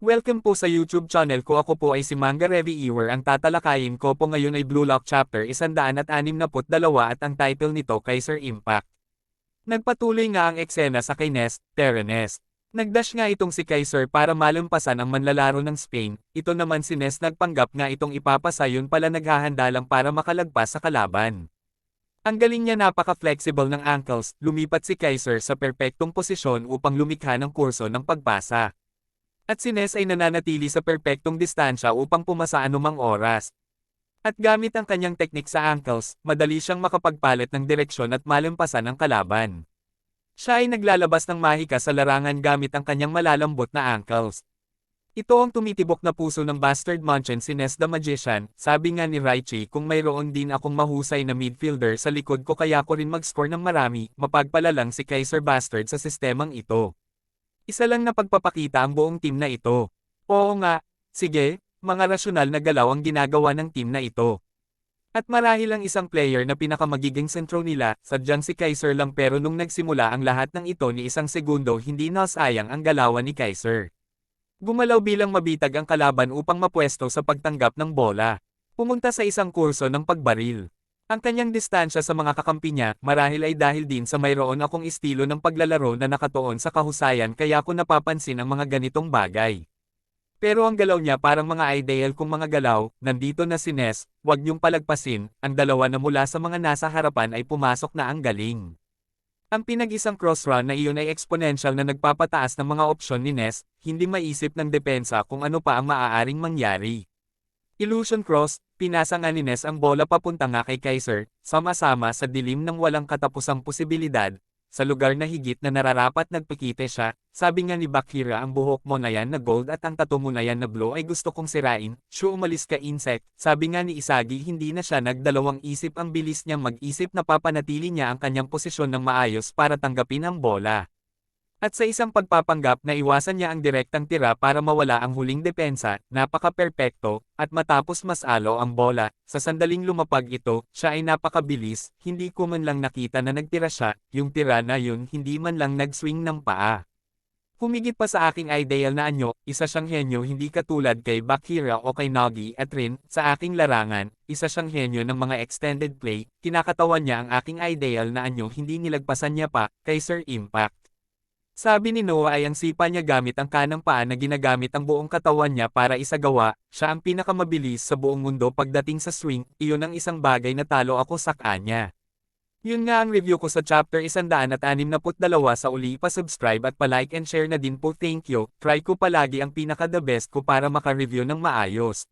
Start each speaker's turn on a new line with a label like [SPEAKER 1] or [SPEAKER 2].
[SPEAKER 1] Welcome po sa YouTube channel ko. Ako po ay si Manga Reviewer. Ang tatalakayin ko po ngayon ay Blue Lock Chapter 162 at ang title nito Kaiser Impact. Nagpatuloy nga ang eksena sa kay Nest, Terra-Nest. Nagdash nga itong si Kaiser para malampasan ang manlalaro ng Spain, ito naman si Nest nagpanggap nga itong ipapasa, yun pala naghahanda lang para makalagpas sa kalaban. Ang galing niya, napaka-flexible ng ankles, lumipat si Kaiser sa perpektong posisyon upang lumikha ng kurso ng pagpasa. At si Ness ay nananatili sa perpektong distansya upang pumasa anumang oras. At gamit ang kanyang teknik sa ankles, madali siyang makapagpalit ng direksyon at malampasan ang kalaban. Siya ay naglalabas ng mahika sa larangan gamit ang kanyang malalambot na ankles. Ito ang tumitibok na puso ng Bastard Munchen, si Ness the Magician. Sabi nga ni Raichi, kung mayroon din akong mahusay na midfielder sa likod ko kaya ko rin mag-score ng marami, mapagpala lang si Kaiser Bastard sa sistemang ito. Isa lang na pagpapakita ang buong team na ito. Oo nga, sige, mga rasyonal na galaw ang ginagawa ng team na ito. At marahil ang isang player na pinakamagiging sentro nila, sadyang si Kaiser lang, pero nung nagsimula ang lahat ng ito ni isang segundo, hindi nasayang ang galawan ni Kaiser. Gumalaw bilang mabitag ang kalaban upang mapwesto sa pagtanggap ng bola. Pumunta sa isang kurso ng pagbaril. Ang kanyang distansya sa mga kakampi niya, marahil ay dahil din sa mayroon akong estilo ng paglalaro na nakatuon sa kahusayan, kaya ko napapansin ang mga ganitong bagay. Pero ang galaw niya parang mga ideal kong mga galaw. Nandito na si Ness, wag niyong palagpasin, ang dalawa na mula sa mga nasa harapan ay pumasok na, ang galing. Ang pinag-isang cross run na iyon ay exponential na nagpapataas ng mga opsyon ni Ness, hindi maisip ng depensa kung ano pa ang maaaring mangyari. Illusion cross, pinasa nga ni Ness ang bola papunta nga kay Kaiser, sama-sama sa dilim ng walang katapusang posibilidad. Sa lugar na higit na nararapat nagpikite siya, sabi nga ni Bakira, ang buhok mo na yan na gold at ang tattoo mo na yan na blue ay gusto kong sirain, shoo umalis ka insect. Sabi nga ni Isagi, hindi na siya nagdalawang isip, ang bilis niyang mag-isip na papanatili niya ang kanyang posisyon ng maayos para tanggapin ang bola. At sa isang pagpapanggap na iwasan niya ang direktang tira para mawala ang huling depensa, napaka-perpekto, at matapos masalo ang bola, sa sandaling lumapag ito, siya ay napakabilis, hindi ko man lang nakita na nagtira siya, yung tira na yun hindi man lang nag-swing ng paa. Humigit pa sa aking ideal na anyo, isa siyang henyo, hindi katulad kay Bakira o kay Nagi, at rin, sa aking larangan, isa siyang henyo ng mga extended play, kinakatawan niya ang aking ideal na anyo, hindi nilagpasan niya pa, Kaiser Impact. Sabi ni Noah ay ang sipa niya gamit ang kanang paa na ginagamit ang buong katawan niya para isagawa, siya ang pinakamabilis sa buong mundo pagdating sa swing, iyon ang isang bagay na talo ako sa kanya. Yun nga ang review ko sa chapter 162, sa uli pa-subscribe at pa-like and share na din po, thank you, try ko palagi ang pinaka-the best ko para maka-review ng maayos.